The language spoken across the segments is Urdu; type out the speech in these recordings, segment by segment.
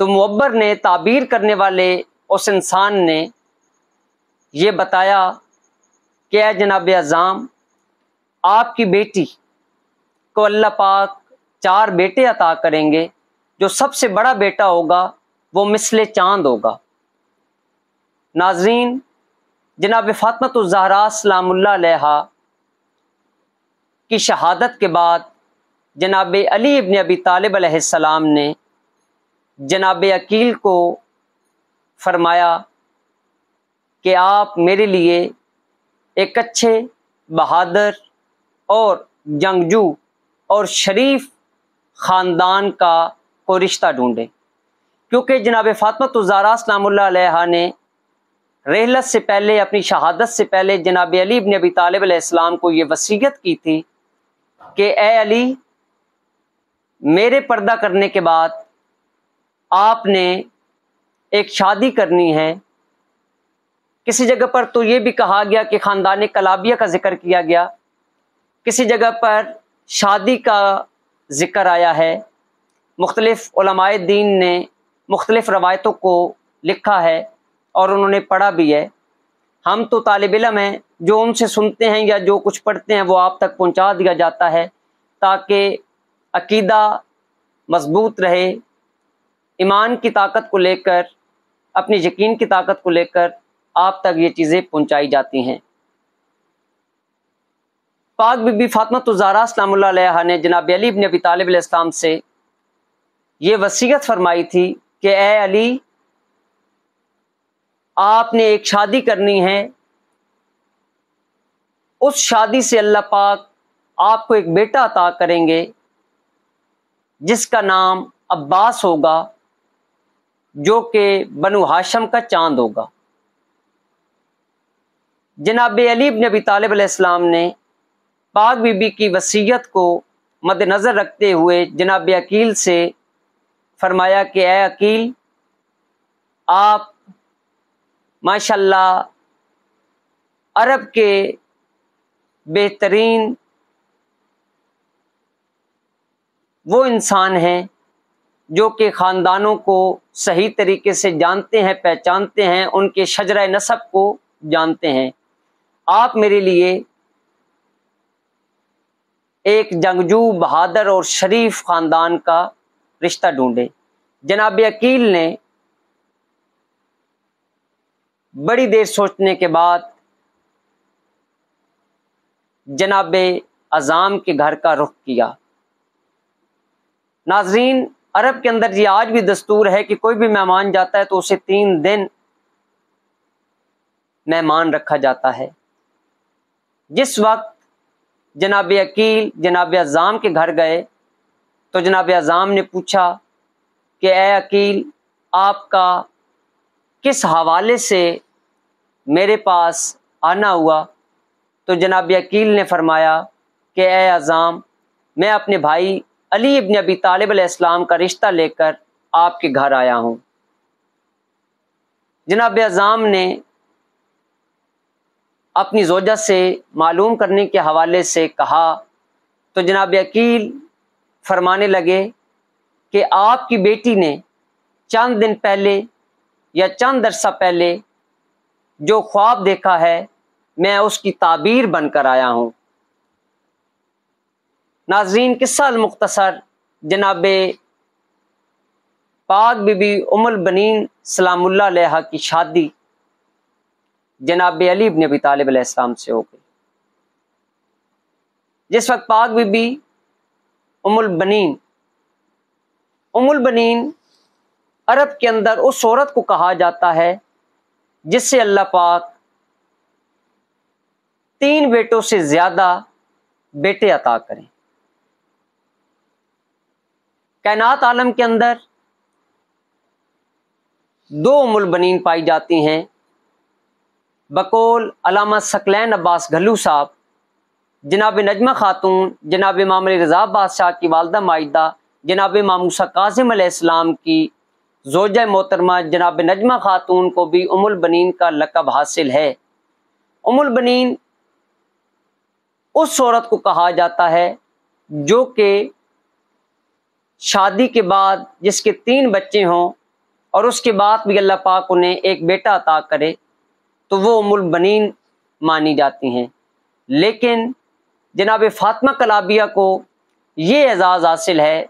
تو معبر نے، تعبیر کرنے والے اس انسان نے یہ بتایا کہ اے جناب اعظام، آپ کی بیٹی کو اللہ پاک 4 بیٹے عطا کریں گے، جو سب سے بڑا بیٹا ہوگا وہ مثل چاند ہوگا۔ ناظرین، جناب فاطمۃ الزہرا سلام اللہ علیہا کی شہادت کے بعد جناب علی ابن ابی طالب علیہ السلام نے جناب عقیل کو فرمایا کہ آپ میرے لیے ایک اچھے، بہادر اور جنگجو اور شریف خاندان کا کوئی رشتہ ڈھونڈیں، کیونکہ جناب فاطمۃ الزہرا سلام اللہ علیہا نے رحلت سے پہلے، اپنی شہادت سے پہلے جناب علی ابن ابی طالب علیہ السلام کو یہ وصیت کی تھی کہ اے علی، میرے پردہ کرنے کے بعد آپ نے ایک شادی کرنی ہے۔ کسی جگہ پر تو یہ بھی کہا گیا کہ خاندان کلابیہ کا ذکر کیا گیا، کسی جگہ پر شادی کا ذکر آیا ہے۔ مختلف علماء دین نے مختلف روایتوں کو لکھا ہے اور انہوں نے پڑھا بھی ہے۔ ہم تو طالب علم ہیں، جو ان سے سنتے ہیں یا جو کچھ پڑھتے ہیں وہ آپ تک پہنچا دیا جاتا ہے تاکہ عقیدہ مضبوط رہے، ایمان کی طاقت کو لے کر، اپنی یقین کی طاقت کو لے کر آپ تک یہ چیزیں پہنچائی جاتی ہیں۔ پاک بی بی فاطمۃ الزہرا سلام اللہ علیہا نے جناب علی ابن ابی طالب علیہ السلام سے یہ وصیت فرمائی تھی کہ اے علی، آپ نے ایک شادی کرنی ہے، اس شادی سے اللہ پاک آپ کو ایک بیٹا عطا کریں گے جس کا نام عباس ہوگا، جو کہ بنو ہاشم کا چاند ہوگا۔ جناب علی ابن ابی طالب علیہ السلام نے پاک بی بی کی وصیت کو مد نظر رکھتے ہوئے جناب عقیل سے فرمایا کہ اے عقیل، آپ ماشاءاللہ عرب کے بہترین وہ انسان ہیں جو کہ خاندانوں کو صحیح طریقے سے جانتے ہیں، پہچانتے ہیں، ان کے شجرہ نسب کو جانتے ہیں۔ آپ میرے لیے ایک جنگجو، بہادر اور شریف خاندان کا رشتہ ڈھونڈے۔ جناب عقیل نے بڑی دیر سوچنے کے بعد جناب اعظام کے گھر کا رخ کیا۔ ناظرین، عرب کے اندر یہ آج بھی دستور ہے کہ کوئی بھی مہمان جاتا ہے تو اسے 3 دن مہمان رکھا جاتا ہے۔ جس وقت جناب عقیل جناب اعظام کے گھر گئے تو جناب اعظام نے پوچھا کہ اے عقیل، آپ کا کس حوالے سے میرے پاس آنا ہوا؟ تو جناب عقیل نے فرمایا کہ اے اعظام، میں اپنے بھائی علی ابن ابی طالب علیہ السلام کا رشتہ لے کر آپ کے گھر آیا ہوں۔ جناب اعظام نے اپنی زوجہ سے معلوم کرنے کے حوالے سے کہا تو جناب عقیل فرمانے لگے کہ آپ کی بیٹی نے چند دن پہلے یا چند عرصہ پہلے جو خواب دیکھا ہے، میں اس کی تعبیر بن کر آیا ہوں۔ ناظرین، قصہ المختصر، جناب پاک بی بی ام البنین سلام اللہ علیہا کی شادی جناب علی ابن ابی طالب علیہ السلام سے ہو گئی۔ جس وقت پاک بی بی ام البنین عرب کے اندر اس عورت کو کہا جاتا ہے جس سے اللہ پاک 3 بیٹوں سے زیادہ بیٹے عطا کریں۔ کائنات عالم کے اندر 2 ام البنین پائی جاتی ہیں۔ بقول علامہ ثقلین عباس گھلو صاحب، جناب نجمہ خاتون جناب امام علی رضا بادشاہ کی والدہ مائدہ جناب امام موسیٰ کاظم علیہ السلام کی زوجہ محترمہ جناب نجمہ خاتون کو بھی ام البنین کا لقب حاصل ہے۔ ام البنین اس عورت کو کہا جاتا ہے جو کہ شادی کے بعد جس کے 3 بچے ہوں اور اس کے بعد بھی اللہ پاک انہیں ایک بیٹا عطا کرے تو وہ ام البنین مانی جاتی ہیں۔ لیکن جناب فاطمہ کلابیہ کو یہ اعزاز حاصل ہے،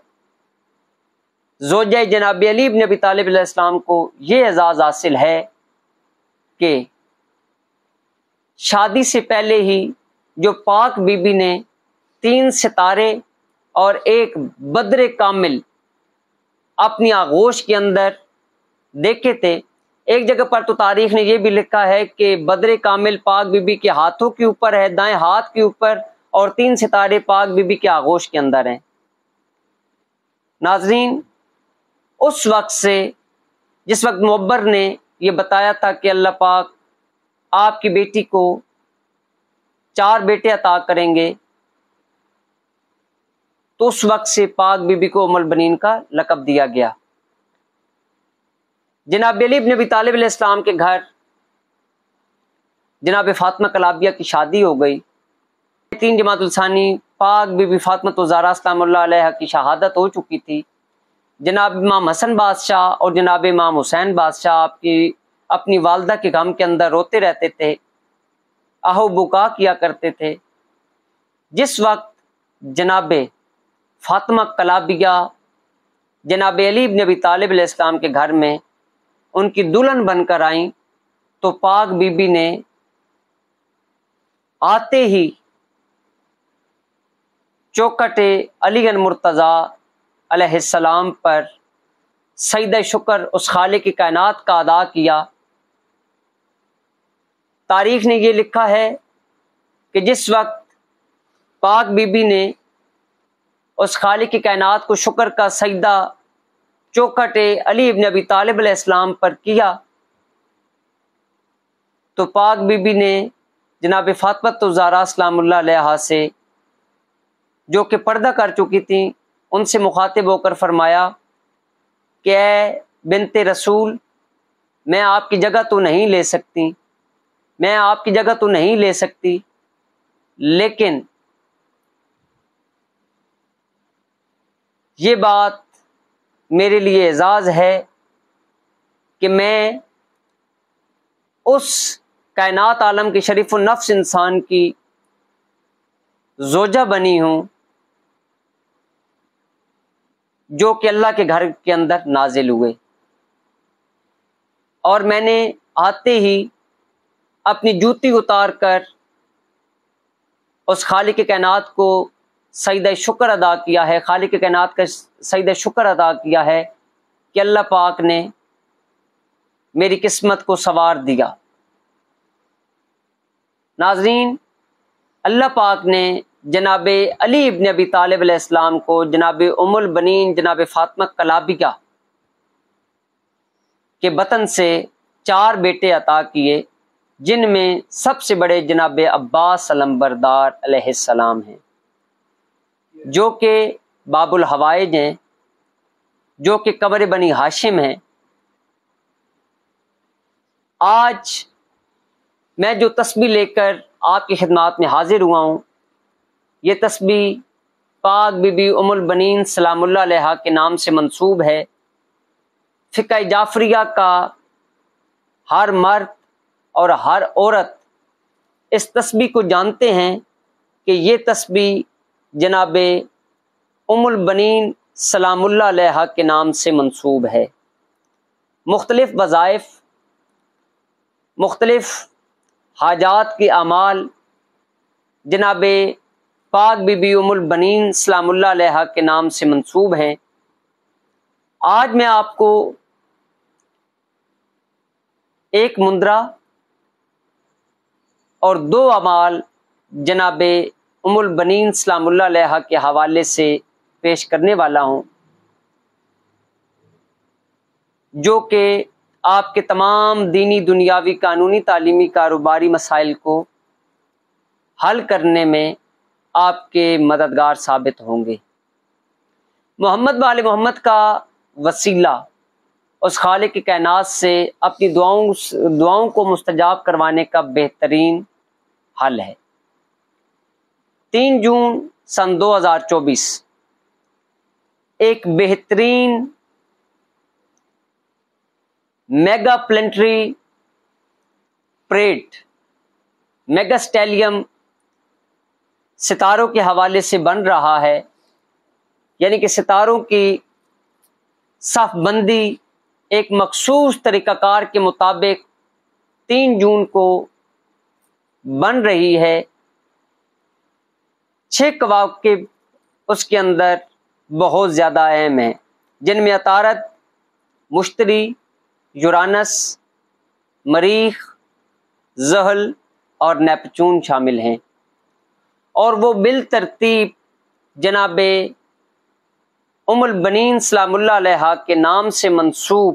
زوجہ جناب علی بن ابی طالب علیہ السلام کو یہ اعزاز حاصل ہے کہ شادی سے پہلے ہی جو پاک بی بی نے 3 ستارے اور ایک بدر کامل اپنی آغوش کے اندر دیکھے تھے۔ ایک جگہ پر تو تاریخ نے یہ بھی لکھا ہے کہ بدر کامل پاک بی بی کے ہاتھوں کے اوپر ہے، دائیں ہاتھ کے اوپر، اور 3 ستارے پاک بی بی کے آغوش کے اندر ہیں۔ ناظرین، اس وقت سے جس وقت معبر نے یہ بتایا تھا کہ اللہ پاک آپ کی بیٹی کو 4 بیٹے عطا کریں گے، تو اس وقت سے پاک بی بی کو ام البنین کا لقب دیا گیا۔ جناب علی بن ابی طالب علیہ السلام کے گھر جناب فاطمہ کلابیہ کی شادی ہو گئی۔ 3 جمادی الثانی پاک بی بی فاطمہ الزہرا سلام اللہ علیہا کی شہادت ہو چکی تھی۔ جناب امام حسن بادشاہ اور جناب امام حسین بادشاہ آپ کی اپنی والدہ کے غم کے اندر روتے رہتے تھے، آہو بکا کیا کرتے تھے۔ جس وقت جناب فاطمہ کلابیہ جناب علی بن ابی طالب علیہ السلام کے گھر میں ان کی دلہن بن کر آئیں تو پاک بی بی نے آتے ہی چوکھٹ علی المرتضیٰ علیہ السلام پر سجدہ شکر اس خالق کائنات کا ادا کیا۔ تاریخ نے یہ لکھا ہے کہ جس وقت پاک بی بی نے اس خالق کائنات کو شکر کا سجدہ چوکھٹ علی ابن ابی طالب علیہ السلام پر کیا تو پاک بی بی نے جناب فاطمہ الزہرا سلام اللہ علیہا سے جو کہ پردہ کر چکی تھیں ان سے مخاطب ہو کر فرمایا کہ اے بنت رسول، میں آپ کی جگہ تو نہیں لے سکتی، میں آپ کی جگہ تو نہیں لے سکتی، لیکن یہ بات میرے لیے اعزاز ہے کہ میں اس کائنات عالم کے شریف النفس انسان کی زوجہ بنی ہوں جو کہ اللہ کے گھر کے اندر نازل ہوئے، اور میں نے آتے ہی اپنی جوتی اتار کر اس خالق کائنات کو سجدہ شکر ادا کیا ہے، خالق کائنات کا سجدہ شکر ادا کیا ہے کہ اللہ پاک نے میری قسمت کو سنوار دیا۔ ناظرین، اللہ پاک نے جناب علی ابن ابی طالب علیہ السلام کو جناب ام البنین جناب فاطمہ کلابیہ کے بطن سے 4 بیٹے عطا کیے، جن میں سب سے بڑے جناب عباس علمبردار علیہ السلام ہیں، جو کہ باب الحوائج ہیں، جو کہ قمر بنی ہاشم ہیں۔ آج میں جو تسبیح لے کر آپ کی خدمات میں حاضر ہوا ہوں، یہ تسبیح پاک بی بی ام البنین سلام اللہ علیہا کے نام سے منسوب ہے۔ فقہ جعفریہ کا ہر مرد اور ہر عورت اس تسبیح کو جانتے ہیں کہ یہ تسبیح جناب ام البنین سلام اللہ علیہا کے نام سے منسوب ہے۔ مختلف وظائف، مختلف حاجات کے اعمال جناب پاک بی بی ام البنین سلام اللہ علیہا کے نام سے منسوب ہیں۔ آج میں آپ کو ایک مندرہ اور 2 اعمال جناب ام البنین سلام اللہ علیہا کے حوالے سے پیش کرنے والا ہوں، جو کہ آپ کے تمام دینی، دنیاوی، قانونی، تعلیمی، کاروباری مسائل کو حل کرنے میں آپ کے مددگار ثابت ہوں گے۔ محمد و آل محمد کا وسیلہ اس خالق کی کائنات سے اپنی دعاؤں کو مستجاب کروانے کا بہترین حل ہے۔ 3 جون سن 2024 ایک بہترین میگا پلانٹری پریڈ، میگا اسٹیلیم ستاروں کے حوالے سے بن رہا ہے، یعنی کہ ستاروں کی صف بندی ایک مخصوص طریقہ کار کے مطابق 3 جون کو بن رہی ہے۔ 6 کواکب اس کے اندر بہت زیادہ اہم ہیں، جن میں عطارد، مشتری، یورانس، مریخ، زحل اور نیپچون شامل ہیں، اور وہ بالترتیب جناب ام البنین سلام اللہ علیہا کے نام سے منسوب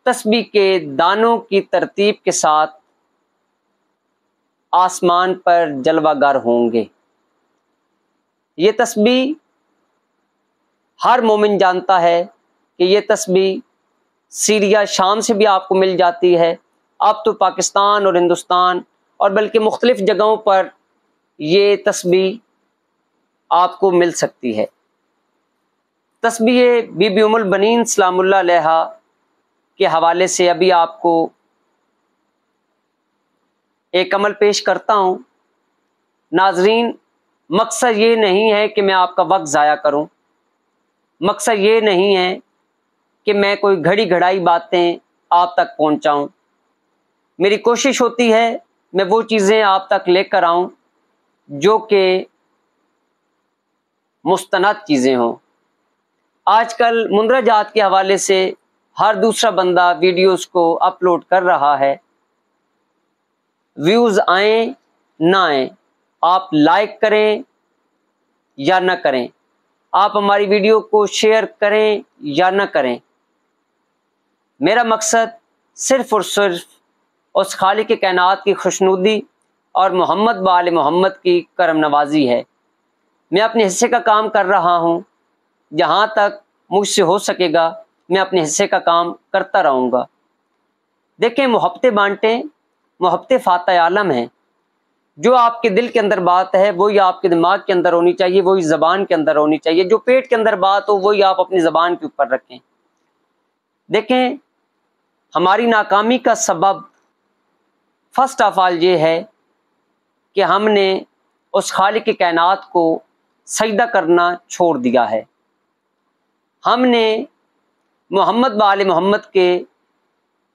تسبیح کے دانوں کی ترتیب کے ساتھ آسمان پر جلوہ گر ہوں گے۔ یہ تسبیح ہر مومن جانتا ہے کہ یہ تسبیح سیریا، شام سے بھی آپ کو مل جاتی ہے۔ اب تو پاکستان اور ہندوستان اور بلکہ مختلف جگہوں پر یہ تسبیح آپ کو مل سکتی ہے۔ تسبیح بی بی ام البنین سلام اللہ علیہا کے حوالے سے ابھی آپ کو ایک عمل پیش کرتا ہوں۔ ناظرین، مقصد یہ نہیں ہے کہ میں آپ کا وقت ضائع کروں، مقصد یہ نہیں ہے کہ میں کوئی گھڑی گھڑائی باتیں آپ تک پہنچاؤں۔ میری کوشش ہوتی ہے میں وہ چیزیں آپ تک لے کر آؤں جو کہ مستند چیزیں ہوں۔ آج کل مندرجات کے حوالے سے ہر دوسرا بندہ ویڈیوز کو اپلوڈ کر رہا ہے، ویوز آئیں نہ آئیں، آپ لائک کریں یا نہ کریں، آپ ہماری ویڈیو کو شیئر کریں یا نہ کریں، میرا مقصد صرف اور صرف اس خالق کائنات کی خوشنودی اور محمد و آل محمد کی کرم نوازی ہے۔ میں اپنے حصے کا کام کر رہا ہوں، جہاں تک مجھ سے ہو سکے گا میں اپنے حصے کا کام کرتا رہوں گا۔ دیکھیں، محبت بانٹیں، محبت فاتح عالم ہیں۔ جو آپ کے دل کے اندر بات ہے وہی آپ کے دماغ کے اندر ہونی چاہیے، وہی زبان کے اندر ہونی چاہیے۔ جو پیٹ کے اندر بات ہو وہی آپ اپنی زبان کے اوپر رکھیں۔ دیکھیں، ہماری ناکامی کا سبب فرسٹ آف آل یہ ہے کہ ہم نے اس خالق کائنات کو سجدہ کرنا چھوڑ دیا ہے۔ ہم نے محمد و آل محمد کے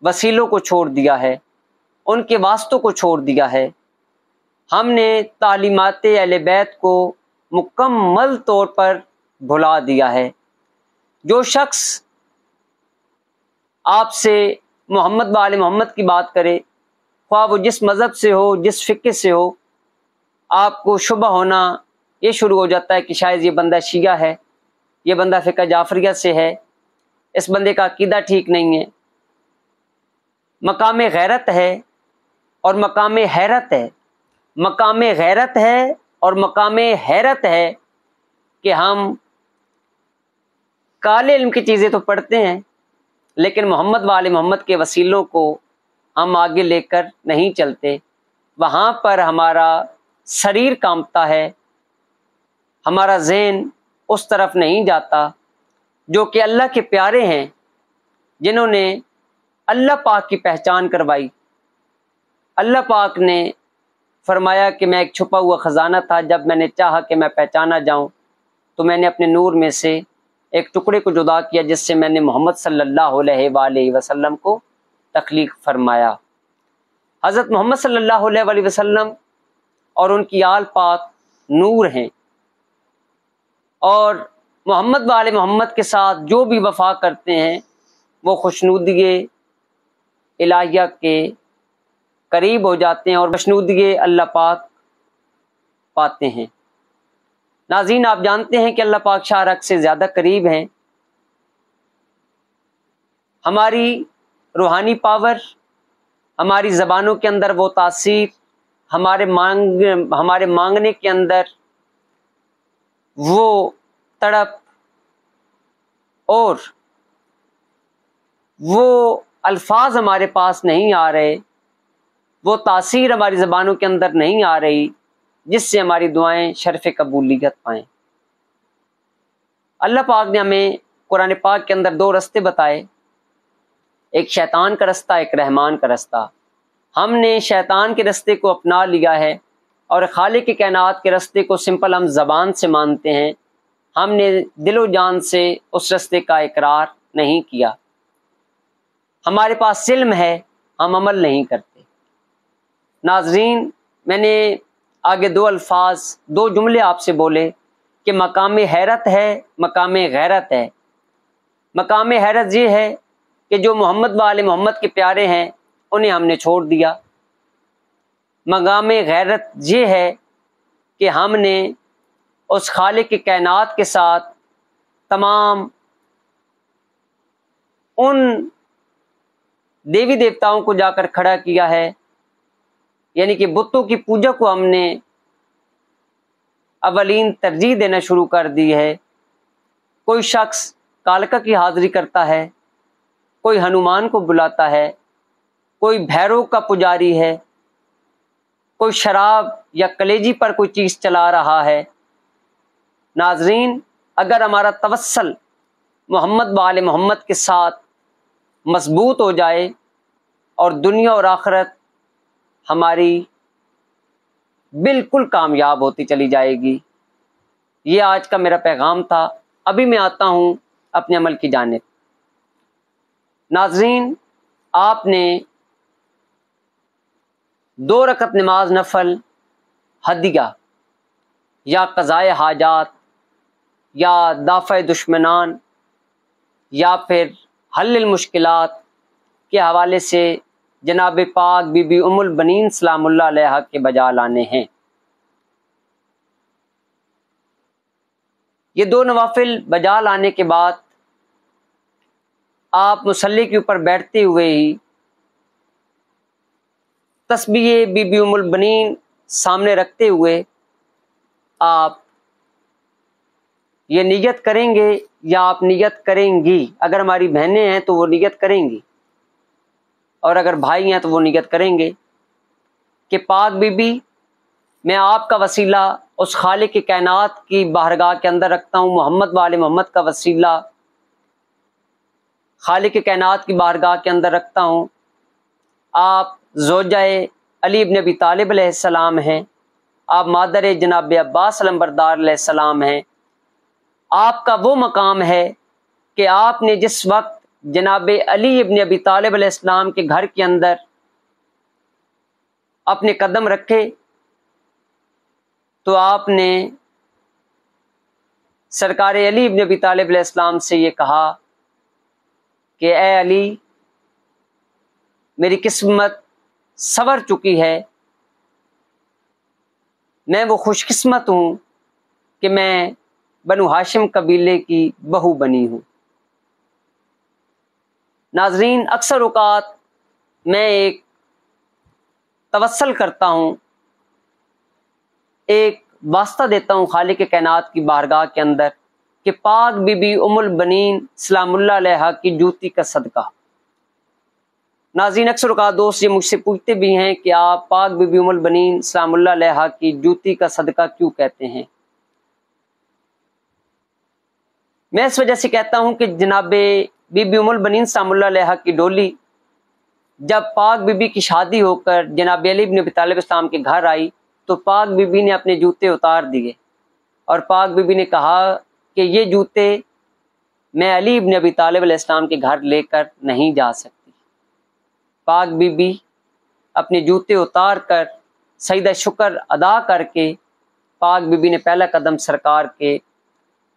وسیلوں کو چھوڑ دیا ہے، ان کے واسطوں کو چھوڑ دیا ہے۔ ہم نے تعلیمات اہل بیت کو مکمل طور پر بھلا دیا ہے۔ جو شخص آپ سے محمد و آل محمد کی بات کرے، خواہ وہ جس مذہب سے ہو، جس فقہ سے ہو، آپ کو شبہ ہونا یہ شروع ہو جاتا ہے کہ شاید یہ بندہ شیعہ ہے، یہ بندہ فقہ جعفریہ سے ہے، اس بندے کا عقیدہ ٹھیک نہیں ہے۔ مقام غیرت ہے اور مقام حیرت ہے، مقام غیرت ہے اور مقام حیرت ہے کہ ہم کالے علم کی چیزیں تو پڑھتے ہیں لیکن محمد و آل محمد کے وسیلوں کو ہم آگے لے کر نہیں چلتے۔ وہاں پر ہمارا شریر کانپتا ہے، ہمارا ذہن اس طرف نہیں جاتا جو کہ اللہ کے پیارے ہیں، جنہوں نے اللہ پاک کی پہچان کروائی۔ اللہ پاک نے فرمایا کہ میں ایک چھپا ہوا خزانہ تھا، جب میں نے چاہا کہ میں پہچانا جاؤں تو میں نے اپنے نور میں سے ایک ٹکڑے کو جدا کیا، جس سے میں نے محمد صلی اللہ علیہ وآلہ وسلم کو تخلیق فرمایا۔ حضرت محمد صلی اللہ علیہ وآلہ وسلم اور ان کی آل پاک نور ہیں، اور محمد و آل محمد کے ساتھ جو بھی وفا کرتے ہیں وہ خوشنودی الہیہ کے قریب ہو جاتے ہیں اور خوشنودی اللہ پاک پاتے ہیں۔ ناظرین، آپ جانتے ہیں کہ اللہ پاک شاہ رگ سے زیادہ قریب ہیں۔ ہماری روحانی پاور، ہماری زبانوں کے اندر وہ تاثیر، ہمارے مانگنے کے اندر وہ تڑپ اور وہ الفاظ ہمارے پاس نہیں آ رہے، وہ تاثیر ہماری زبانوں کے اندر نہیں آ رہی جس سے ہماری دعائیں شرف قبولیت پائیں۔ اللہ پاک نے ہمیں قرآن پاک کے اندر 2 رستے بتائے۔ ایک شیطان کا رستہ، ایک رحمان کا رستہ۔ ہم نے شیطان کے رستے کو اپنا لیا ہے اور خالق کی کائنات کے رستے کو سمپل ہم زبان سے مانتے ہیں، ہم نے دل و جان سے اس رستے کا اقرار نہیں کیا۔ ہمارے پاس علم ہے، ہم عمل نہیں کرتے۔ ناظرین، میں نے آگے دو جملے آپ سے بولے کہ مقام حیرت ہے، مقام غیرت ہے۔ مقام حیرت یہ ہے کہ جو محمد و آل محمد کے پیارے ہیں انہیں ہم نے چھوڑ دیا۔ مقام غیرت یہ ہے کہ ہم نے اس خالق کی کائنات کے ساتھ تمام ان دیوی دیوتاؤں کو جا کر کھڑا کیا ہے، یعنی کہ بتوں کی پوجا کو ہم نے اولین ترجیح دینا شروع کر دی ہے۔ کوئی شخص کالکا کی حاضری کرتا ہے، کوئی ہنومان کو بلاتا ہے، کوئی بھیرو کا پجاری ہے، کوئی شراب یا کلیجی پر کوئی چیز چلا رہا ہے۔ ناظرین، اگر ہمارا توسل محمد و آل محمد کے ساتھ مضبوط ہو جائے اور دنیا اور آخرت ہماری بالکل کامیاب ہوتی چلی جائے گی۔ یہ آج کا میرا پیغام تھا۔ ابھی میں آتا ہوں اپنے عمل کی جانب۔ ناظرین، آپ نے 2 رکعت نماز نفل، ہدیہ یا قضائے حاجات یا دافع دشمنان یا پھر حل المشکلات کے حوالے سے جناب پاک بی بی ام البنین سلام اللہ علیہا کے بجا لانے ہیں۔ یہ 2 نوافل بجا لانے کے بعد آپ مصلی کے اوپر بیٹھتے ہوئے ہی تسبیح بی بی ام البنین سامنے رکھتے ہوئے آپ یہ نیت کریں گے یا آپ نیت کریں گی۔ اگر ہماری بہنیں ہیں تو وہ نیت کریں گی، اور اگر بھائی ہیں تو وہ نیت کریں گے کہ پاک بی بی، میں آپ کا وسیلہ اس خالق کی کائنات کی بارگاہ کے اندر رکھتا ہوں، محمد و آل محمد کا وسیلہ خالق کی کائنات کی بارگاہ کے اندر رکھتا ہوں۔ آپ زوجہ علی ابن ابی طالب علیہ السلام ہیں، آپ مادر جناب عباس علمبردار علیہ السلام ہیں۔ آپ کا وہ مقام ہے کہ آپ نے جس وقت جناب علی ابن ابی طالب علیہ السلام کے گھر کے اندر اپنے قدم رکھے تو آپ نے سرکار علی ابن ابی طالب علیہ السلام سے یہ کہا کہ اے علی، میری قسمت سنور چکی ہے، میں وہ خوش قسمت ہوں کہ میں بنو ہاشم قبیلے کی بہو بنی ہوں۔ ناظرین، اکثر اوقات میں ایک توسل کرتا ہوں، ایک واسطہ دیتا ہوں خالق کائنات کی بارگاہ کے اندر کہ پاک بی بی ام البنین سلام اللہ علیہا کی جوتی کا صدقہ۔ ناظرین، اکثر اوقات دوست یہ مجھ سے پوچھتے بھی ہیں کہ آپ پاک بی بی ام البنین سلام اللہ علیہا کی جوتی کا صدقہ کیوں کہتے ہیں؟ میں اس وجہ سے کہتا ہوں کہ جناب بی بی ام البنین سلام اللہ علیہا کی ڈولی جب پاک بی بی کی شادی ہو کر جناب علی ابن ابی طالب السلام کے گھر آئی تو پاک بی بی نے اپنے جوتے اتار دیے اور پاک بی بی نے کہا کہ یہ جوتے میں علی ابن ابی طالب علیہ السلام کے گھر لے کر نہیں جا سکتی۔ پاک بی بی اپنے جوتے اتار کر سجدہ شکر ادا کر کے پاک بی بی نے پہلا قدم سرکار کے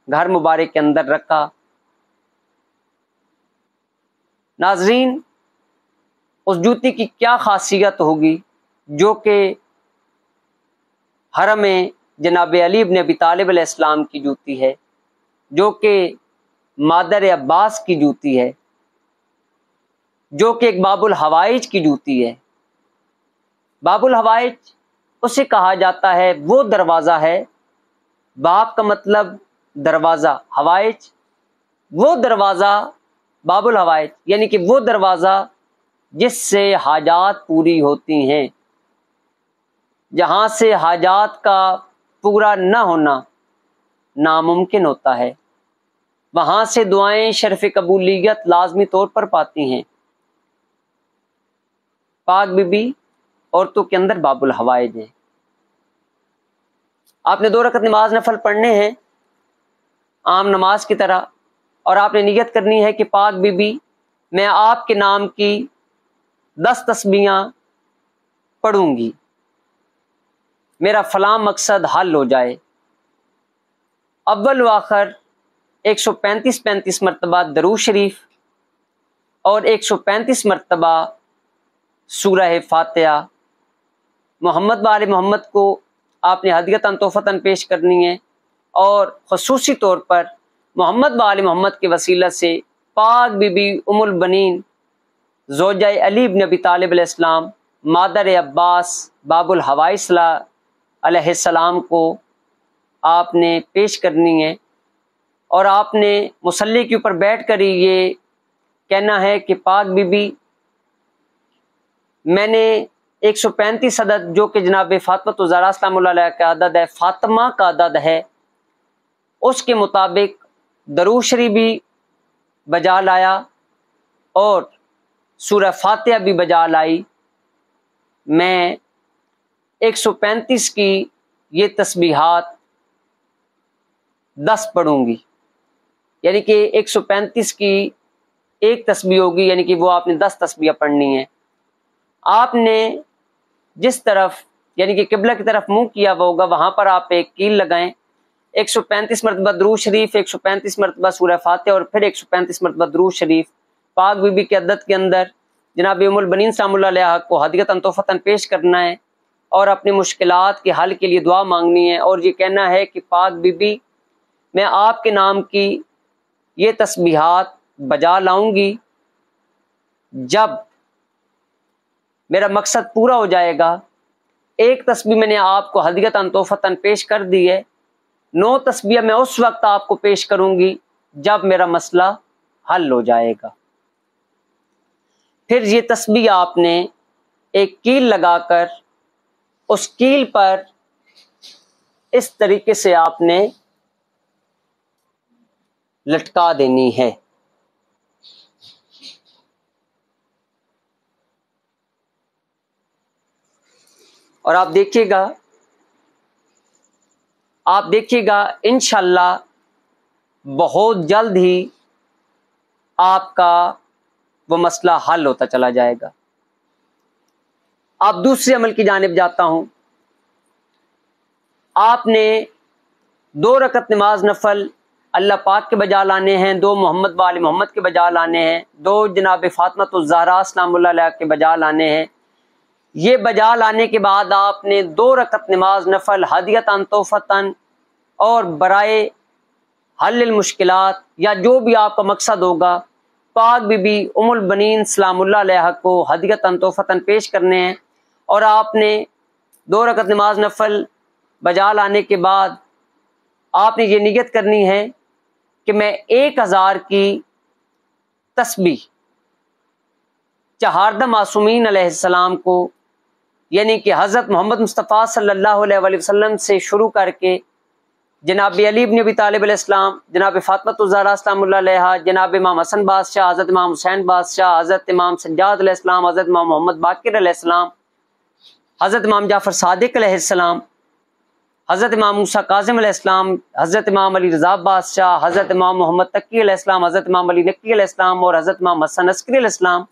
گھر مبارک کے اندر رکھا۔ ناظرین، اس جوتی کی کیا خاصیت ہوگی جو کہ حرم جناب علی ابن ابی طالب علیہ السلام کی جوتی ہے، جو کہ مادر عباس کی جوتی ہے، جو کہ ایک باب الحوائج کی جوتی ہے۔ باب الحوائج اسے کہا جاتا ہے، وہ دروازہ ہے، باب کا مطلب دروازہ، حوائج وہ دروازہ، باب الحوائج یعنی کہ وہ دروازہ جس سے حاجات پوری ہوتی ہیں، جہاں سے حاجات کا پورا نہ ہونا ناممکن ہوتا ہے، وہاں سے دعائیں شرف قبولیت لازمی طور پر پاتی ہیں۔ پاک بی بی عورتوں کے اندر باب الحوائج ہیں. آپ نے 2 رکعت نماز نفل پڑھنے ہیں عام نماز کی طرح، اور آپ نے نیت کرنی ہے کہ پاک بی بی میں آپ کے نام کی 10 تسبیحاں پڑھوں گی، میرا فلاں مقصد حل ہو جائے. اول و آخر 135 مرتبہ درود شریف اور 135 مرتبہ سورہ فاتحہ محمد وآل محمد کو آپ نے ہدیۃً تحفۃً پیش کرنی ہے، اور خصوصی طور پر محمد وآل محمد کے وسیلہ سے پاک بی بی ام البنین زوجہ علی بن ابی طالب علیہ السلام مادر عباس باب الحوائج علیہ السلام کو آپ نے پیش کرنی ہے. اور آپ نے مصلی کے اوپر بیٹھ کر ہی یہ کہنا ہے کہ پاک بی بی میں نے 135 عدد جو کہ جناب فاطمہ الزہرا سلام اللہ علیہ کا عدد ہے، فاطمہ کا عدد ہے، اس کے مطابق درود شریف بھی بجا لایا اور سورہ فاتحہ بھی بجا لائی. میں 135 کی یہ تسبیحات 10 پڑھوں گی، یعنی کہ 135 کی ایک تسبیح ہوگی، یعنی کہ وہ آپ نے 10 تسبیحیں پڑھنی ہیں. آپ نے جس طرف یعنی کہ قبلہ کی طرف منہ کیا ہوا ہوگا وہاں پر آپ ایک کیل لگائیں. 135 مرتبہ درود شریف، 135 مرتبہ سورہ فاتحہ اور پھر 135 مرتبہ درود شریف پاک بی بی کے عدد کے اندر جناب ام البنین سلام اللہ علیہ کو ہدیۃً تحفۃً پیش کرنا ہے، اور اپنی مشکلات کے حل کے لیے دعا مانگنی ہے، اور یہ کہنا ہے کہ پاک بی بی میں آپ کے نام کی یہ تسبیحات بجا لاؤں گی، جب میرا مقصد پورا ہو جائے گا. ایک تسبیح میں نے آپ کو ہدیۃً تحفۃً پیش کر دی ہے، 9 تسبیح میں اس وقت آپ کو پیش کروں گی جب میرا مسئلہ حل ہو جائے گا. پھر یہ تسبیح آپ نے ایک کیل لگا کر اس کیل پر اس طریقے سے آپ نے لٹکا دینی ہے. اور آپ دیکھیے گا انشاءاللہ بہت جلد ہی آپ کا وہ مسئلہ حل ہوتا چلا جائے گا. آپ دوسرے عمل کی جانب جاتا ہوں. آپ نے 2 رکعت نماز نفل اللہ پاک کے بجا لانے ہیں، 2 محمد وآل محمد کے بجا لانے ہیں، 2 جناب فاطمہ الزہرا سلام اللہ علیہ کے بجا لانے ہیں. یہ بجا لانے کے بعد آپ نے 2 رکعت نماز نفل ہدیۃً تحفۃً اور برائے حل المشکلات یا جو بھی آپ کا مقصد ہوگا پاک بی بی ام البنین سلام اللہ علیہ کو ہدیۃً تحفۃً پیش کرنے ہیں. اور آپ نے 2 رکعت نماز نفل بجا لانے کے بعد آپ نے یہ نیت کرنی ہے کہ میں 1000 کی تسبیح چہاردہ معصومین علیہ السلام کو، یعنی کہ حضرت محمد مصطفیٰ صلی اللہ علیہ وآلہ وسلم سے شروع کر کے جناب علی بن ابی طالب علیہ السلام، جناب فاطمہ الزہرا سلام اللہ علیہ، جناب امام حسن بادشاہ، حضرت امام حسین بادشاہ، حضرت امام سجاد علیہ السلام، حضرت امام محمد باقر علیہ السلام، حضرت امام جعفر صادق علیہ السلام، حضرت امام موسیٰ کاظم علیہ السلام، حضرت امام علی رضا بادشاہ، حضرت امام محمد تقی علیہ السلام، حضرت امام علی نقی علیہ السلام، اور حضرت امام حسن عسکری علیہ السلام،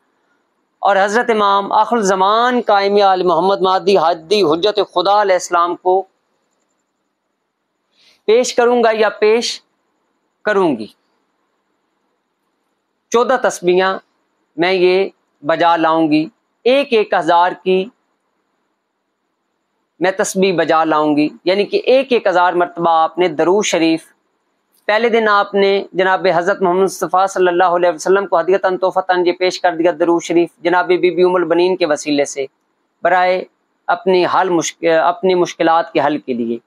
اور حضرت امام آخر الزمان قائم آل محمد مہدی ہادی حجت خدا علیہ السلام کو پیش کروں گا یا پیش کروں گی. 14 تسبیحاں میں یہ بجا لاؤں گی، 1000 کی میں تسبیح بجا لاؤں گی، یعنی کہ 1000 مرتبہ آپ نے درود شریف. پہلے دن آپ نے جناب حضرت محمد مصطفیٰ صلی اللہ علیہ وسلم کو ہدیۃً تحفۃً یہ پیش کر دیا درود شریف جناب بی بی ام البنین کے وسیلے سے برائے اپنی مشکلات کے حل کے لیے.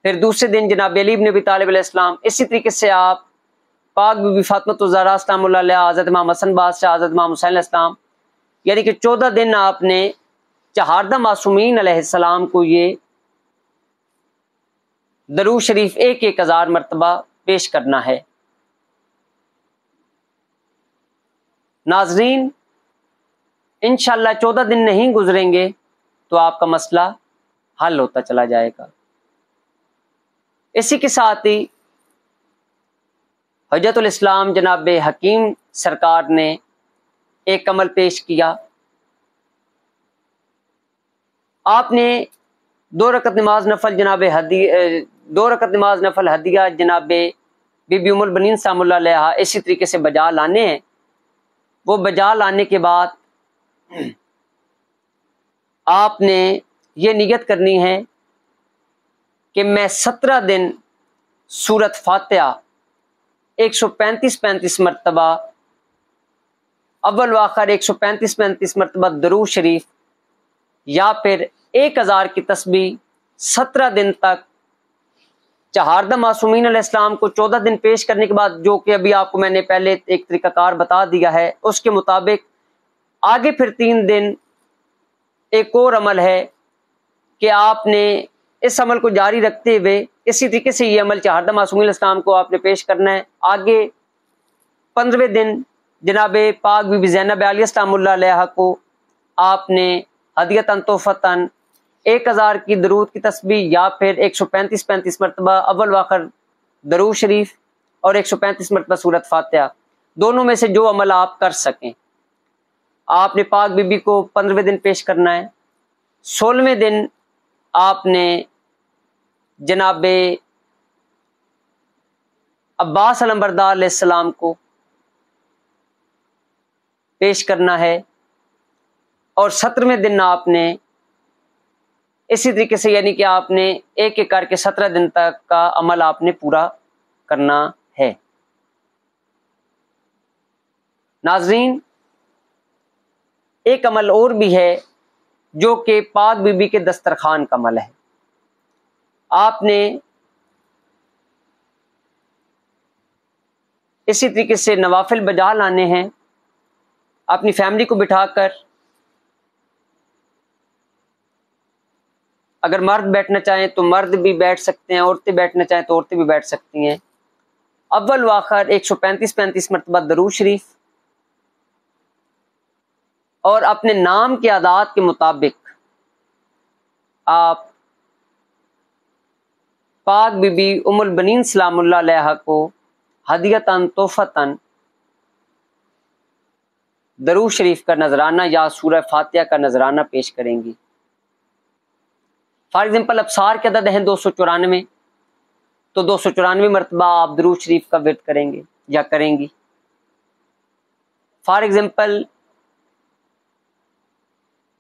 پھر دوسرے دن جناب علی بن ابی طالب علیہ السلام، اسی طریقے سے آپ پاک بی بی فاطمہ الزہرا سلام اللہ علیہ، حضرت امام حسن بادشاہ، حضرت امام حسین علیہ السلام، یعنی کہ 14 دن آپ نے چہاردہ معصومین علیہ السلام کو یہ درود شریف 1000 مرتبہ پیش کرنا ہے. ناظرین انشاءاللہ 14 دن نہیں گزریں گے تو آپ کا مسئلہ حل ہوتا چلا جائے گا۔ اسی کے ساتھ ہی حجت الاسلام جناب حکیم سرکار نے ایک عمل پیش کیا۔ آپ نے 2 رکعت نماز نفل ہدیہ جناب بی بی ام البنین سلام اللہ علیہا اسی طریقے سے بجا لانے ہیں۔ وہ بجا لانے کے بعد آپ نے یہ نیت کرنی ہے کہ میں 17 دن سورت فاتحہ 135 مرتبہ، اول و آخر 135 مرتبہ درود شریف، یا پھر 1000 کی تسبیح 17 دن تک چہاردہ معصومین علیہ السلام کو 14 دن پیش کرنے کے بعد، جو کہ ابھی آپ کو میں نے پہلے ایک طریقہ کار بتا دیا ہے، اس کے مطابق آگے پھر 3 دن ایک اور عمل ہے کہ آپ نے اس عمل کو جاری رکھتے ہوئے اسی طریقے سے یہ عمل چہاردہ معصومین علیہ السلام کو آپ نے پیش کرنا ہے۔ آگے 15ویں دن جناب پاک بی بی زینب عالیہ السلام اللہ علیہ کو آپ نے ہدیۃً تحفۃً 1000 کی درود کی تسبیح یا پھر 135 مرتبہ اول و آخر درود شریف اور 135 مرتبہ سورت فاتحہ، دونوں میں سے جو عمل آپ کر سکیں، آپ نے پاک بی بی کو 15ویں دن پیش کرنا ہے۔ 16ویں دن آپ نے جناب عباس علمبردار علیہ السلام کو پیش کرنا ہے، اور 17ویں دن آپ نے اسی طریقے سے، یعنی کہ آپ نے ایک ایک کر کے 17 دن تک کا عمل آپ نے پورا کرنا ہے۔ ناظرین، ایک عمل اور بھی ہے جو کہ پاک بی بی کے دسترخوان کا عمل ہے۔ آپ نے اسی طریقے سے نوافل بجا لانے ہیں، اپنی فیملی کو بٹھا کر، اگر مرد بیٹھنا چاہیں تو مرد بھی بیٹھ سکتے ہیں، عورتیں بیٹھنا چاہیں تو عورتیں بھی بیٹھ سکتی ہیں۔ اول و آخر 135 مرتبہ درود شریف، اور اپنے نام کے اعداد کے مطابق آپ پاک بی بی ام البنین سلام اللہ علیہا کو ہدیۃً تحفۃً درود شریف کا نذرانہ یا سورہ فاتحہ کا نذرانہ پیش کریں گی۔ فار ایگزامپل ابصار کے عدد ہیں 294، تو 294 مرتبہ آپ درود شریف کا ورد کریں گے یا کریں گی۔ فار ایگزامپل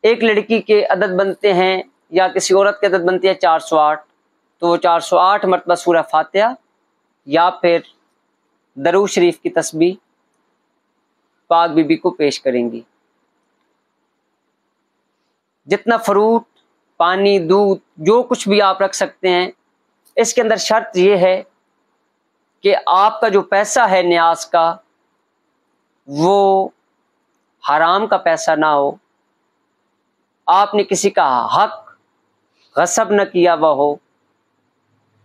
ایک لڑکی کے عدد بنتے ہیں یا کسی عورت کے عدد بنتی ہے 408، تو وہ 408 مرتبہ سورہ فاتحہ یا پھر درود شریف کی تسبیح پاک بی بی کو پیش کریں گی۔ جتنا فروٹ، پانی، دودھ، جو کچھ بھی آپ رکھ سکتے ہیں، اس کے اندر شرط یہ ہے کہ آپ کا جو پیسہ ہے نیاز کا، وہ حرام کا پیسہ نہ ہو، آپ نے کسی کا حق غصب نہ کیا ہوا ہو،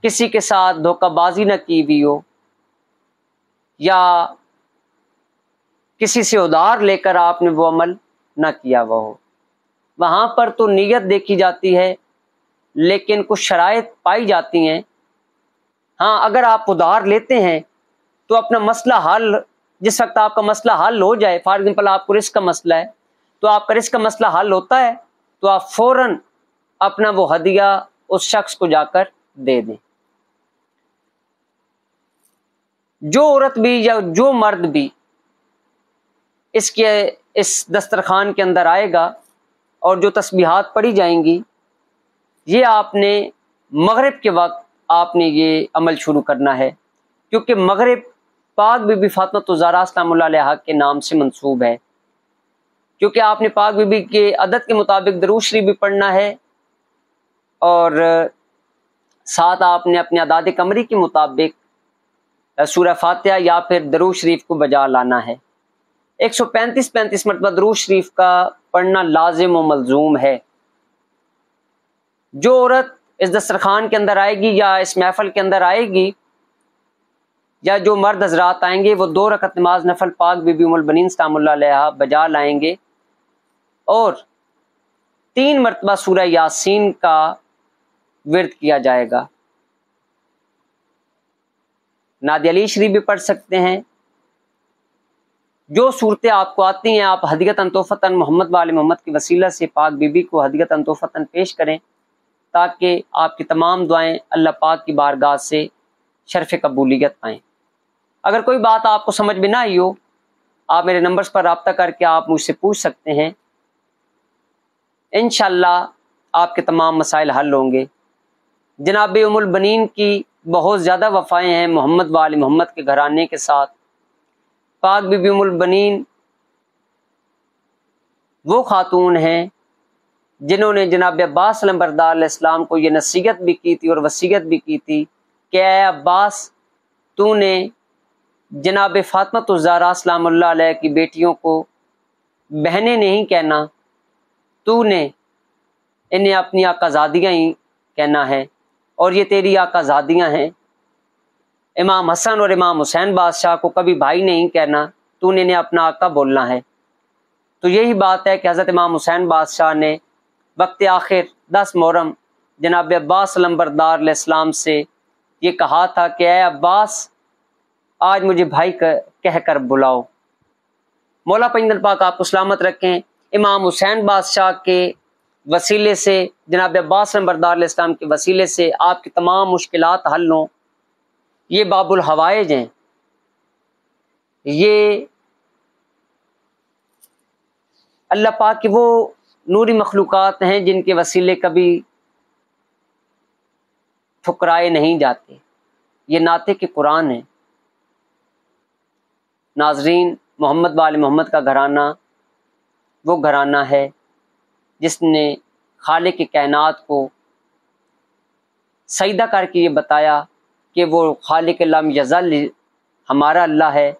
کسی کے ساتھ دھوکہ بازی نہ کی ہوئی ہو، یا کسی سے ادھار لے کر آپ نے وہ عمل نہ کیا ہوا ہو۔ وہاں پر تو نیت دیکھی جاتی ہے، لیکن کچھ شرائط پائی جاتی ہیں۔ ہاں، اگر آپ ادھار لیتے ہیں تو اپنا مسئلہ حل، جس وقت آپ کا مسئلہ حل ہو جائے، فار ایگزامپل آپ کو رزق کا مسئلہ ہے، تو آپ کا رزق کا مسئلہ حل ہوتا ہے تو آپ فوراً اپنا وہ ہدیہ اس شخص کو جا کر دے دیں۔ جو عورت بھی یا جو مرد بھی اس دسترخوان کے اندر آئے گا اور جو تسبیحات پڑھی جائیں گی، یہ آپ نے مغرب کے وقت آپ نے یہ عمل شروع کرنا ہے، کیونکہ مغرب پاک بی بی فاطمہ الزہرا سلام اللہ علیہا کے نام سے منسوب ہے، کیونکہ آپ نے پاک بی بی کے عدد کے مطابق درود شریف بھی پڑھنا ہے، اور ساتھ آپ نے اپنے اعداد قمری کے مطابق سورہ فاتحہ یا پھر درود شریف کو بجا لانا ہے۔ 135 مرتبہ درود شریف کا پڑھنا لازم و ملزوم ہے۔ جو عورت اس دسترخوان کے اندر آئے گی یا اس محفل کے اندر آئے گی، یا جو مرد حضرات آئیں گے، وہ 2 رکعت نماز نفل پاک بی بی ام البنین سلام اللہ علیہا بجا لائیں گے، اور 3 مرتبہ سورہ یاسین کا ورد کیا جائے گا۔ نعت علی شریف بھی پڑھ سکتے ہیں۔ جو صورتیں آپ کو آتی ہیں آپ ہدیۃً تحفۃً محمد وآل محمد کے وسیلہ سے پاک بی بی کو ہدیۃً تحفۃً پیش کریں تاکہ آپ کی تمام دعائیں اللہ پاک کی بارگاہ سے شرف قبولیت پائیں۔ اگر کوئی بات آپ کو سمجھ میں نہ آئی ہو، آپ میرے نمبرز پر رابطہ کر کے آپ مجھ سے پوچھ سکتے ہیں، انشاءاللہ آپ کے تمام مسائل حل ہوں گے۔ جناب ام البنین کی بہت زیادہ وفائیں ہیں محمد وآل محمد کے گھرانے کے ساتھ۔ پاک بی بی ام البنین وہ خاتون ہیں جنہوں نے جناب عباس علمبردار علیہ السلام کو یہ نصیحت بھی کی تھی اور وصیت بھی کی تھی کہ اے عباس، تو نے جناب فاطمہ الزہرا سلام اللہ علیہ کی بیٹیوں کو بہنیں نہیں کہنا، تو نے انہیں اپنی آقازادیاں ہی کہنا ہے، اور یہ تیری آقازادیاں ہیں۔ امام حسن اور امام حسین بادشاہ کو کبھی بھائی نہیں کہنا، تو نے انہیں اپنا آقا بولنا ہے۔ تو یہی بات ہے کہ حضرت امام حسین بادشاہ نے وقت آخر 10 محرم جناب عباس علمبردار علیہ السلام سے یہ کہا تھا کہ اے عباس، آج مجھے بھائی کہہ کر بلاؤ۔ مولا پنجل پاک آپ کو سلامت رکھیں۔ امام حسین بادشاہ کے وسیلے سے، جناب عباس علمبردار علیہ السلام کے وسیلے سے آپ کی تمام مشکلات حل ہوں۔ یہ باب الحوائج ہیں، یہ اللہ پاک کی وہ نوری مخلوقات ہیں جن کے وسیلے کبھی ٹھکرائے نہیں جاتے۔ یہ نعت کے قرآن ہیں۔ ناظرین، محمد وآل محمد کا گھرانہ وہ گھرانہ ہے جس نے خالق کائنات کو سجدہ کر کے یہ بتایا کہ وہ خالق لم یزل ہمارا اللہ ہے،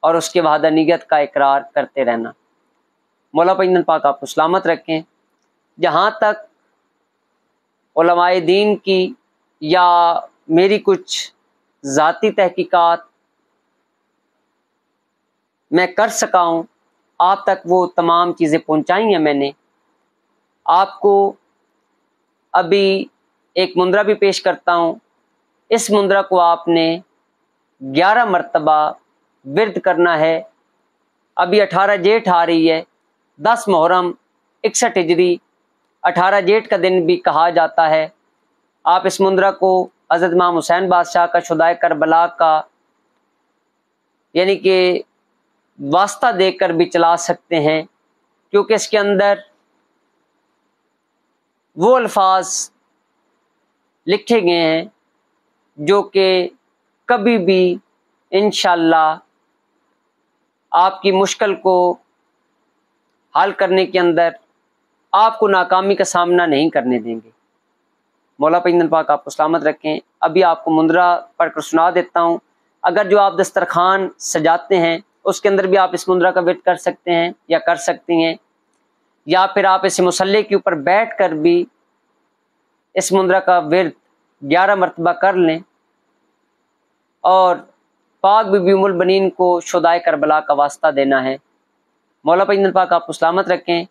اور اس کے وحدانیت کا اقرار کرتے رہنا۔ مولا پنجل پاک آپ کو سلامت رکھیں۔ جہاں تک علماء دین کی یا میری کچھ ذاتی تحقیقات میں کر سکا ہوں، آپ تک وہ تمام چیزیں پہنچائی ہیں میں نے۔ آپ کو ابھی ایک مندرہ بھی پیش کرتا ہوں۔ اس مندرہ کو آپ نے 11 مرتبہ ورد کرنا ہے۔ ابھی 18 جیٹھ آ رہی ہے، 10 محرم 61 ہجری، 18 جیٹھ کا دن بھی کہا جاتا ہے۔ آپ اس مندرہ کو حضرت امام حسین بادشاہ کا شہدائے کربلا کا یعنی کہ واسطہ دے کر بھی چلا سکتے ہیں، کیونکہ اس کے اندر وہ الفاظ لکھے گئے ہیں جو کہ کبھی بھی انشاءاللہ آپ کی مشکل کو حل کرنے کے اندر آپ کو ناکامی کا سامنا نہیں کرنے دیں گے۔ مولا پنجل پاک آپ کو سلامت رکھیں۔ ابھی آپ کو مندرہ پڑھ کر سنا دیتا ہوں۔ اگر جو آپ دسترخوان سجاتے ہیں اس کے اندر بھی آپ اس مندرہ کا ورد کر سکتے ہیں یا کر سکتی ہیں، یا پھر آپ اس مصلی کے اوپر بیٹھ کر بھی اس مندرہ کا ورد 11 مرتبہ کر لیں، اور پاک بی بی ام البنین کو شہدائے کربلا کا واسطہ دینا ہے۔ مولا پنجل پاک آپ کو سلامت رکھیں۔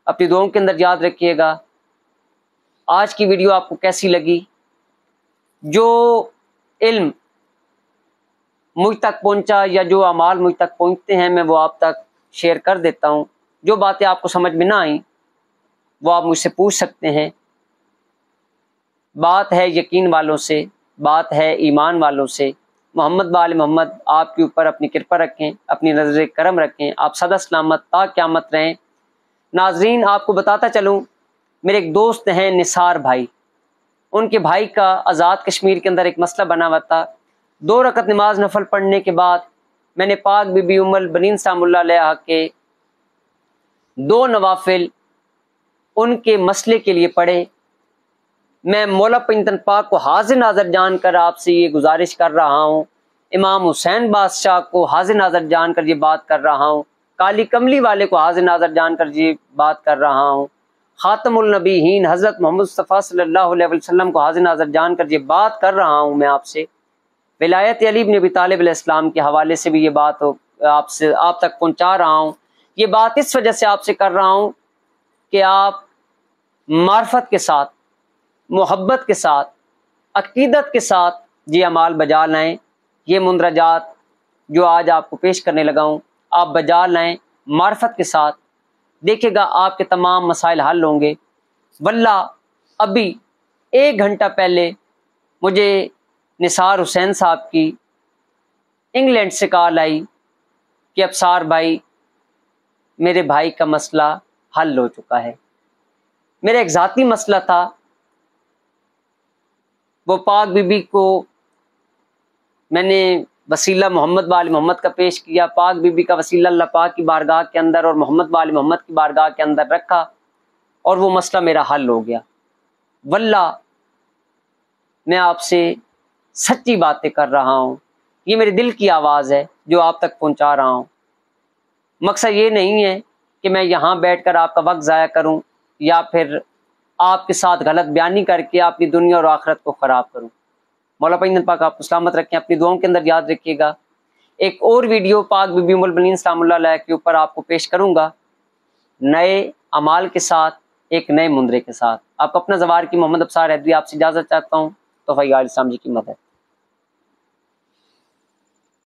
اپنی دعاؤں کے اندر یاد رکھیے گا۔ آج کی ویڈیو آپ کو کیسی لگی؟ جو علم مجھ تک پہنچا یا جو اعمال مجھ تک پہنچتے ہیں میں وہ آپ تک شیئر کر دیتا ہوں۔ جو باتیں آپ کو سمجھ میں نہ آئیں وہ آپ مجھ سے پوچھ سکتے ہیں۔ بات ہے یقین والوں سے، بات ہے ایمان والوں سے۔ محمد وآل محمد آپ کے اوپر اپنی کرپا رکھیں، اپنی نظر کرم رکھیں، آپ سدا سلامت تا قیامت رہیں۔ ناظرین، آپ کو بتاتا چلوں، میرے ایک دوست ہیں نثار بھائی، ان کے بھائی کا آزاد کشمیر کے اندر ایک مسئلہ بنا ہوا تھا۔ 2 رکعت نماز نفل پڑھنے کے بعد میں نے پاک بی بی ام البنین سلام اللہ علیہ کے 2 نوافل ان کے مسئلے کے لیے پڑھے۔ میں مولا پنجل پاک کو حاضر ناظر جان کر آپ سے یہ گزارش کر رہا ہوں، امام حسین بادشاہ کو حاضر ناظر جان کر یہ بات کر رہا ہوں، کالی کملی والے کو حاضر ناظر جان کر یہ بات کر رہا ہوں، خاتم النبیین حضرت محمد مصطفیٰ صلی اللہ علیہ وسلم کو حاضر ناظر جان کر یہ بات کر رہا ہوں۔ میں آپ سے ولایت علی بن ابی طالب علیہ السلام کے حوالے سے بھی یہ بات آپ تک پہنچا رہا ہوں یہ بات اس وجہ سے آپ سے کر رہا ہوں کہ آپ معرفت کے ساتھ، محبت کے ساتھ، عقیدت کے ساتھ یہ اعمال بجا لائیں۔ یہ مندرجات جو آج آپ کو پیش کرنے لگا ہوں آپ بجا لائیں معرفت کے ساتھ، دیکھے گا آپ کے تمام مسائل حل ہوں گے۔ واللہ ابھی 1 گھنٹہ پہلے مجھے نثار حسین صاحب کی انگلینڈ سے کال آئی کہ ابصار بھائی میرے بھائی کا مسئلہ حل ہو چکا ہے۔ میرا ایک ذاتی مسئلہ تھا، وہ پاک بی بی کو میں نے وسیلہ محمد وآل محمد کا پیش کیا، پاک بی بی کا وسیلہ اللہ پاک کی بارگاہ کے اندر اور محمد وآل محمد کی بارگاہ کے اندر رکھا، اور وہ مسئلہ میرا حل ہو گیا۔ واللہ میں آپ سے سچی باتیں کر رہا ہوں، یہ میرے دل کی آواز ہے جو آپ تک پہنچا رہا ہوں۔ مقصد یہ نہیں ہے کہ میں یہاں بیٹھ کر آپ کا وقت ضائع کروں یا پھر آپ کے ساتھ غلط بیانی کر کے اپنی دنیا اور آخرت کو خراب کروں۔ مولا پاک آپ کو سلامت رکھیں، اپنی دعاؤں کے اندر یاد رکھیے گا۔ ایک اور ویڈیو پاک بی بی ام المؤمنین سلام اللہ علیہ کے اوپر آپ کو پیش کروں گا، نئے اعمال کے ساتھ، ایک نئے منظرے کے ساتھ۔ آپ کو اپنا زوار کی محمد ابصار حیدری آپ سے اجازت چاہتا ہوں۔ توفیق اسلام جی کی مدد۔